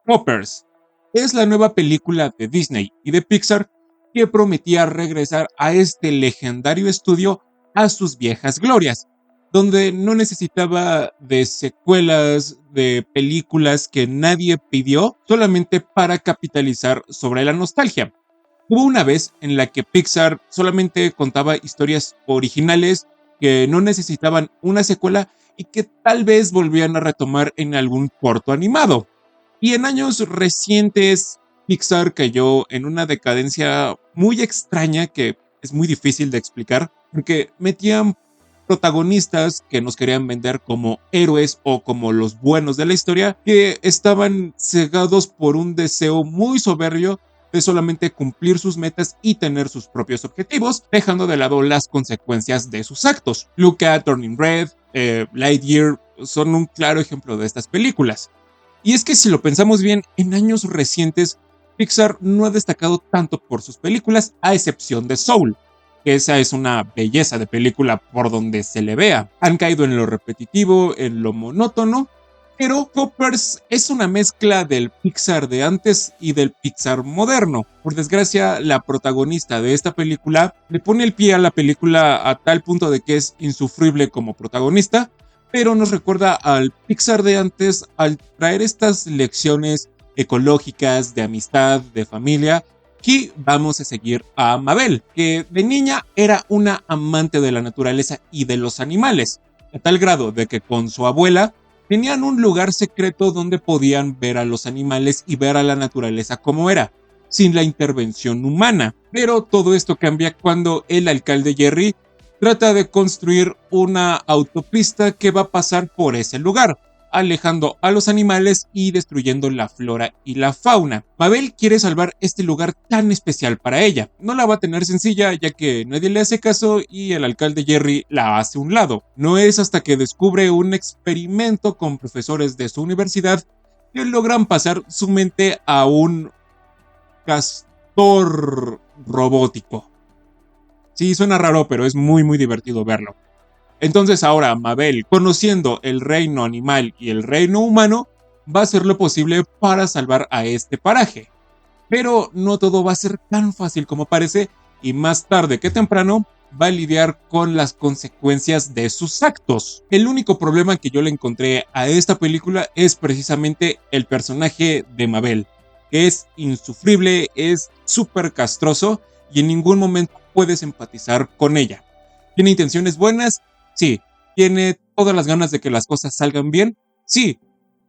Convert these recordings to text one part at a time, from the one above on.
Hoppers es la nueva película de Disney y de Pixar que prometía regresar a este legendario estudio a sus viejas glorias, donde no necesitaba de secuelas, de películas que nadie pidió solamente para capitalizar sobre la nostalgia. Hubo una vez en la que Pixar solamente contaba historias originales que no necesitaban una secuela y que tal vez volvían a retomar en algún corto animado. Y en años recientes, Pixar cayó en una decadencia muy extraña que es muy difícil de explicar, porque metían protagonistas que nos querían vender como héroes o como los buenos de la historia, que estaban cegados por un deseo muy soberbio de solamente cumplir sus metas y tener sus propios objetivos, dejando de lado las consecuencias de sus actos. Luca, Turning Red, Lightyear son un claro ejemplo de estas películas. Y es que si lo pensamos bien, en años recientes, Pixar no ha destacado tanto por sus películas, a excepción de Soul, que esa es una belleza de película por donde se le vea. Han caído en lo repetitivo, en lo monótono, pero Hoppers es una mezcla del Pixar de antes y del Pixar moderno. Por desgracia, la protagonista de esta película le pone el pie a la película a tal punto de que es insufrible como protagonista, pero nos recuerda al Pixar de antes al traer estas lecciones ecológicas, de amistad, de familia. Aquí vamos a seguir a Mabel, que de niña era una amante de la naturaleza y de los animales, a tal grado de que con su abuela tenían un lugar secreto donde podían ver a los animales y ver a la naturaleza como era, sin la intervención humana. Pero todo esto cambia cuando el alcalde Jerry trata de construir una autopista que va a pasar por ese lugar, alejando a los animales y destruyendo la flora y la fauna. Mabel quiere salvar este lugar tan especial para ella. No la va a tener sencilla ya que nadie le hace caso y el alcalde Jerry la hace a un lado. No es hasta que descubre un experimento con profesores de su universidad que logran pasar su mente a un castor robótico. Sí, suena raro, pero es muy divertido verlo. Entonces ahora Mabel, conociendo el reino animal y el reino humano, va a hacer lo posible para salvar a este paraje. Pero no todo va a ser tan fácil como parece y más tarde que temprano va a lidiar con las consecuencias de sus actos. El único problema que yo le encontré a esta película es precisamente el personaje de Mabel, que es insufrible, es súper castroso y en ningún momento puedes empatizar con ella. ¿Tiene intenciones buenas? Sí. ¿Tiene todas las ganas de que las cosas salgan bien? Sí,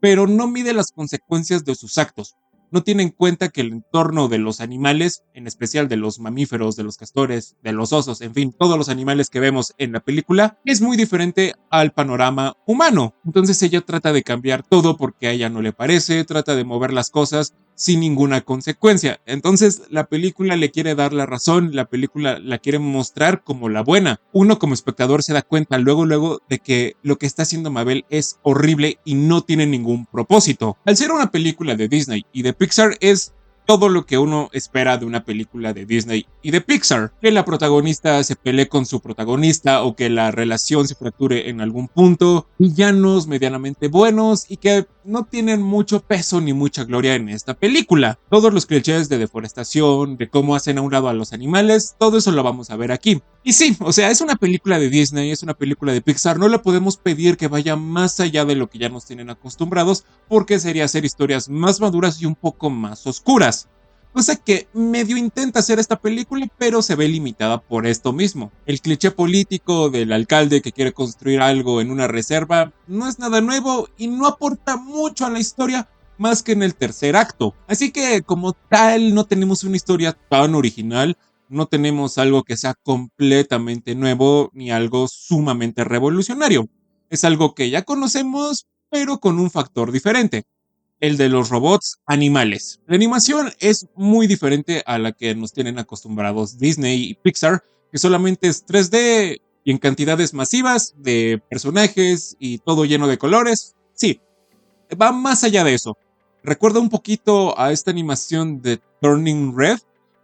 pero no mide las consecuencias de sus actos. No tiene en cuenta que el entorno de los animales, en especial de los mamíferos, de los castores, de los osos, en fin, todos los animales que vemos en la película, es muy diferente al panorama humano. Entonces ella trata de cambiar todo porque a ella no le parece, trata de mover las cosas sin ninguna consecuencia. Entonces la película le quiere dar la razón, la película la quiere mostrar como la buena. Uno como espectador se da cuenta luego de que lo que está haciendo Mabel es horrible y no tiene ningún propósito. Al ser una película de Disney y de Pixar es todo lo que uno espera de una película de Disney y de Pixar. Que la protagonista se pelee con su protagonista o que la relación se fracture en algún punto. Villanos medianamente buenos y que no tienen mucho peso ni mucha gloria en esta película. Todos los clichés de deforestación, de cómo hacen a un lado a los animales, todo eso lo vamos a ver aquí. Y sí, o sea, es una película de Disney, es una película de Pixar, no le podemos pedir que vaya más allá de lo que ya nos tienen acostumbrados, porque sería hacer historias más maduras y un poco más oscuras. Cosa que medio intenta hacer esta película, pero se ve limitada por esto mismo. El cliché político del alcalde que quiere construir algo en una reserva no es nada nuevo y no aporta mucho a la historia más que en el tercer acto. Así que como tal no tenemos una historia tan original, no tenemos algo que sea completamente nuevo ni algo sumamente revolucionario. Es algo que ya conocemos, pero con un factor diferente: el de los robots animales. La animación es muy diferente a la que nos tienen acostumbrados Disney y Pixar, que solamente es 3D y en cantidades masivas de personajes y todo lleno de colores. Sí, va más allá de eso. Recuerda un poquito a esta animación de Turning Red,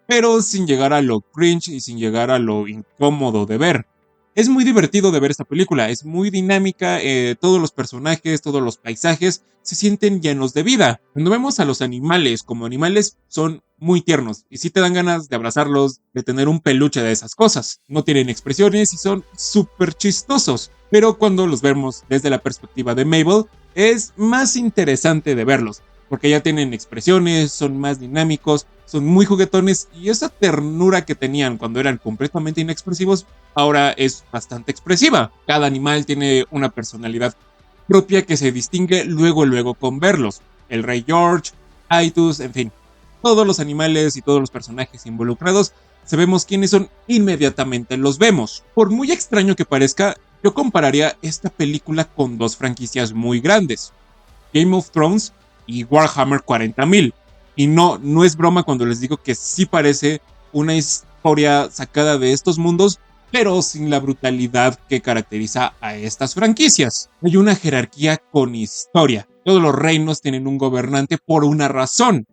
pero sin llegar a lo cringe y sin llegar a lo incómodo de ver. Es muy divertido de ver esta película, es muy dinámica, todos los personajes, todos los paisajes se sienten llenos de vida. Cuando vemos a los animales como animales son muy tiernos y sí te dan ganas de abrazarlos, de tener un peluche de esas cosas. No tienen expresiones y son súper chistosos, pero cuando los vemos desde la perspectiva de Mabel es más interesante de verlos porque ya tienen expresiones, son más dinámicos, son muy juguetones y esa ternura que tenían cuando eran completamente inexpresivos ahora es bastante expresiva. Cada animal tiene una personalidad propia que se distingue luego con verlos. El Rey George, Titus, en fin, todos los animales y todos los personajes involucrados, sabemos quiénes son, inmediatamente los vemos. Por muy extraño que parezca, yo compararía esta película con dos franquicias muy grandes, Game of Thrones y Warhammer 40.000. Y no es broma cuando les digo que sí parece una historia sacada de estos mundos, pero sin la brutalidad que caracteriza a estas franquicias. Hay una jerarquía con historia. Todos los reinos tienen un gobernante por una razón.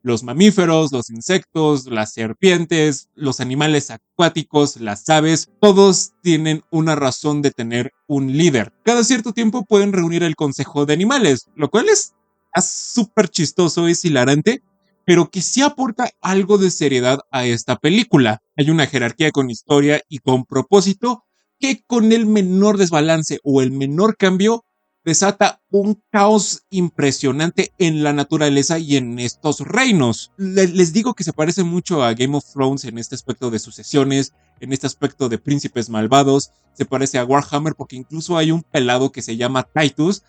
Los mamíferos, los insectos, las serpientes, los animales acuáticos, las aves, todos tienen una razón de tener un líder. Cada cierto tiempo pueden reunir el consejo de animales, lo cual es súper chistoso, es hilarante, pero que sí aporta algo de seriedad a esta película. Hay una jerarquía con historia y con propósito que con el menor desbalance o el menor cambio desata un caos impresionante en la naturaleza y en estos reinos. Les digo que se parece mucho a Game of Thrones en este aspecto de sucesiones, en este aspecto de príncipes malvados, se parece a Warhammer porque incluso hay un pelado que se llama Titus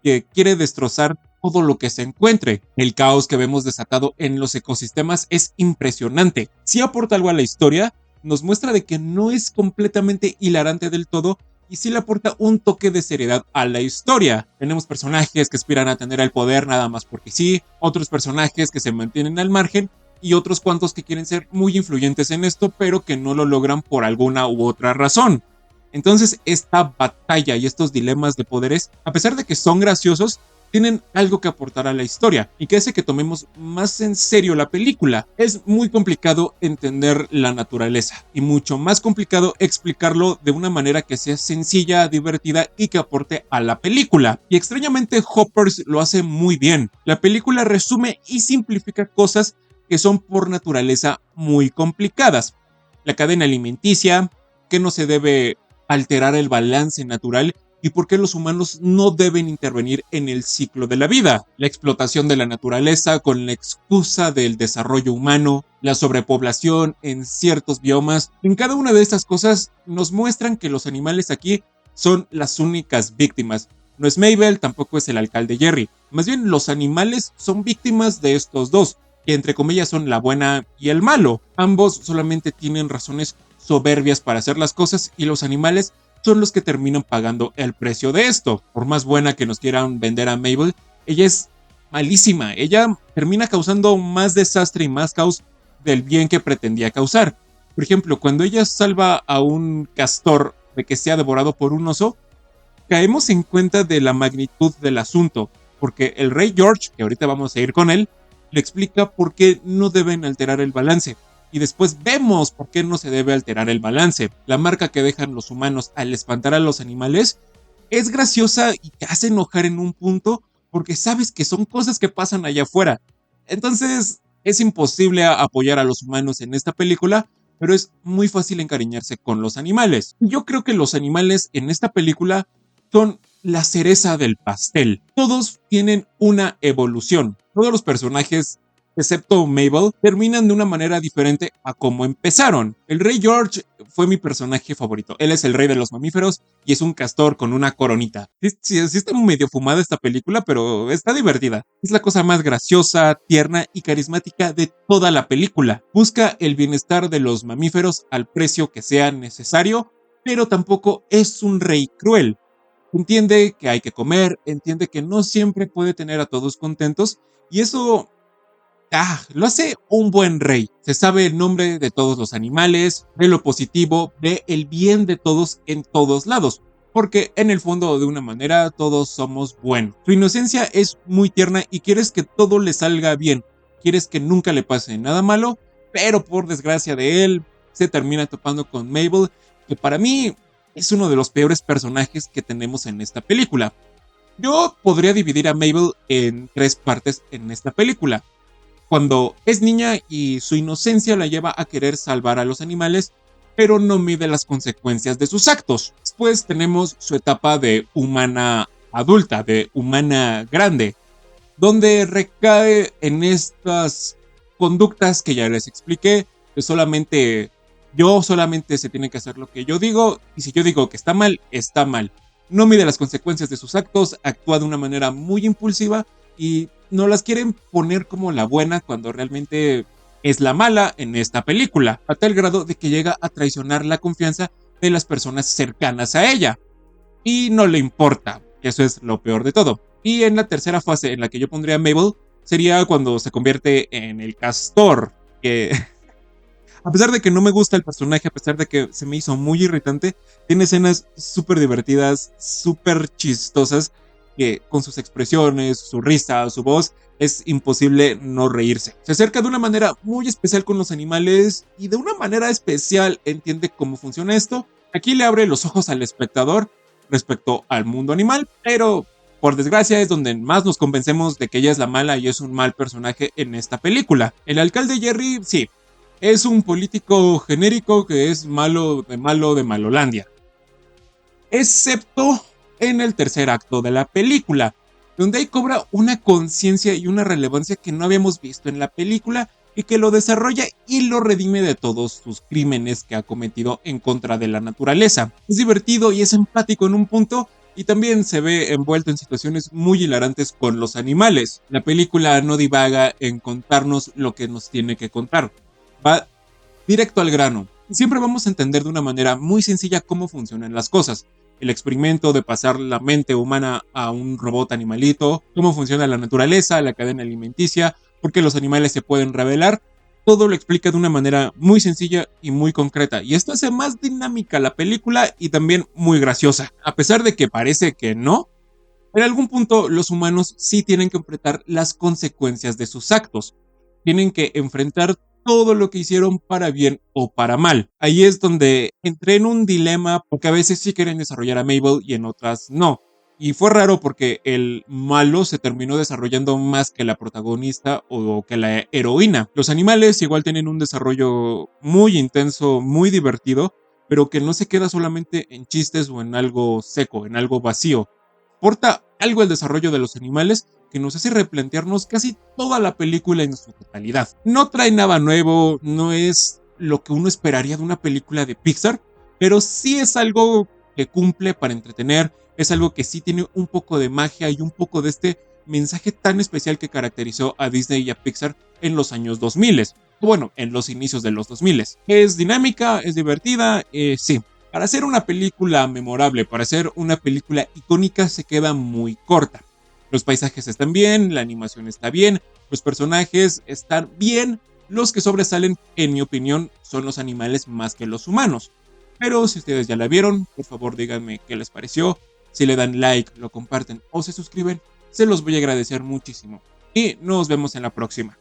que quiere destrozar todo lo que se encuentre. El caos que vemos desatado en los ecosistemas es impresionante. Si aporta algo a la historia, nos muestra de que no es completamente hilarante del todo, y sí le aporta un toque de seriedad a la historia. Tenemos personajes que aspiran a tener el poder nada más porque sí, otros personajes que se mantienen al margen y otros cuantos que quieren ser muy influyentes en esto, pero que no lo logran por alguna u otra razón. Entonces, esta batalla y estos dilemas de poderes, a pesar de que son graciosos, tienen algo que aportar a la historia y que hace que tomemos más en serio la película. Es muy complicado entender la naturaleza y mucho más complicado explicarlo de una manera que sea sencilla, divertida y que aporte a la película. Y extrañamente Hoppers lo hace muy bien. La película resume y simplifica cosas que son por naturaleza muy complicadas. La cadena alimenticia, que no se debe alterar el balance natural y por qué los humanos no deben intervenir en el ciclo de la vida. La explotación de la naturaleza con la excusa del desarrollo humano, la sobrepoblación en ciertos biomas. En cada una de estas cosas nos muestran que los animales aquí son las únicas víctimas. No es Mabel, tampoco es el alcalde Jerry. Más bien los animales son víctimas de estos dos, que entre comillas son la buena y el malo. Ambos solamente tienen razones soberbias para hacer las cosas y los animales son los que terminan pagando el precio de esto. Por más buena que nos quieran vender a Mabel, ella es malísima. Ella termina causando más desastre y más caos del bien que pretendía causar. Por ejemplo, cuando ella salva a un castor de que sea devorado por un oso, caemos en cuenta de la magnitud del asunto, porque el rey George, que ahorita vamos a ir con él, le explica por qué no deben alterar el balance. Y después vemos por qué no se debe alterar el balance. La marca que dejan los humanos al espantar a los animales es graciosa y te hace enojar en un punto porque sabes que son cosas que pasan allá afuera. Entonces es imposible apoyar a los humanos en esta película, pero es muy fácil encariñarse con los animales. Yo creo que los animales en esta película son la cereza del pastel. Todos tienen una evolución. Todos los personajes, excepto Mabel, terminan de una manera diferente a como empezaron. El rey George fue mi personaje favorito. Él es el rey de los mamíferos y es un castor con una coronita. Sí está medio fumada esta película, pero está divertida. Es la cosa más graciosa, tierna y carismática de toda la película. Busca el bienestar de los mamíferos al precio que sea necesario, pero tampoco es un rey cruel. Entiende que hay que comer, entiende que no siempre puede tener a todos contentos y eso lo hace un buen rey. Se sabe el nombre de todos los animales, ve lo positivo, ve el bien de todos en todos lados, porque en el fondo de una manera todos somos buenos. Su inocencia es muy tierna y quieres que todo le salga bien, quieres que nunca le pase nada malo, pero por desgracia de él se termina topando con Mabel, que para mí es uno de los peores personajes que tenemos en esta película. Yo podría dividir a Mabel en 3 partes en esta película. Cuando es niña y su inocencia la lleva a querer salvar a los animales, pero no mide las consecuencias de sus actos. Después tenemos su etapa de humana adulta, de humana grande, donde recae en estas conductas que ya les expliqué, que solamente se tiene que hacer lo que yo digo, y si yo digo que está mal, está mal. No mide las consecuencias de sus actos, actúa de una manera muy impulsiva y no las quieren poner como la buena cuando realmente es la mala en esta película, a tal grado de que llega a traicionar la confianza de las personas cercanas a ella. Y no le importa, que eso es lo peor de todo. Y en la tercera fase en la que yo pondría a Mabel sería cuando se convierte en el castor, que a pesar de que no me gusta el personaje, a pesar de que se me hizo muy irritante, tiene escenas súper divertidas, súper chistosas, que con sus expresiones, su risa, su voz, es imposible no reírse. Se acerca de una manera muy especial con los animales y de una manera especial entiende cómo funciona esto. Aquí le abre los ojos al espectador respecto al mundo animal, pero por desgracia es donde más nos convencemos de que ella es la mala y es un mal personaje en esta película. El alcalde Jerry, sí, es un político genérico que es malo de Malolandia. Excepto en el tercer acto de la película, donde ahí cobra una conciencia y una relevancia que no habíamos visto en la película y que lo desarrolla y lo redime de todos sus crímenes que ha cometido en contra de la naturaleza. Es divertido y es empático en un punto y también se ve envuelto en situaciones muy hilarantes con los animales. La película no divaga en contarnos lo que nos tiene que contar. Va directo al grano. Siempre vamos a entender de una manera muy sencilla cómo funcionan las cosas. El experimento de pasar la mente humana a un robot animalito, cómo funciona la naturaleza, la cadena alimenticia, por qué los animales se pueden rebelar. Todo lo explica de una manera muy sencilla y muy concreta. Y esto hace más dinámica la película y también muy graciosa. A pesar de que parece que no, en algún punto los humanos sí tienen que enfrentar las consecuencias de sus actos. Tienen que enfrentar todo lo que hicieron para bien o para mal. Ahí es donde entré en un dilema porque a veces sí quieren desarrollar a Mabel y en otras no. Y fue raro porque el malo se terminó desarrollando más que la protagonista o que la heroína. Los animales igual tienen un desarrollo muy intenso, muy divertido, pero que no se queda solamente en chistes o en algo seco, en algo vacío. Aporta algo el desarrollo de los animales que nos hace replantearnos casi toda la película en su totalidad. No trae nada nuevo, no es lo que uno esperaría de una película de Pixar, pero sí es algo que cumple para entretener, es algo que sí tiene un poco de magia y un poco de este mensaje tan especial que caracterizó a Disney y a Pixar en los años 2000. Bueno, en los inicios de los 2000. Es dinámica, es divertida, sí. Para hacer una película memorable, para hacer una película icónica, se queda muy corta. Los paisajes están bien, la animación está bien, los personajes están bien. Los que sobresalen, en mi opinión, son los animales más que los humanos. Pero si ustedes ya la vieron, por favor díganme qué les pareció. Si le dan like, lo comparten o se suscriben, se los voy a agradecer muchísimo. Y nos vemos en la próxima.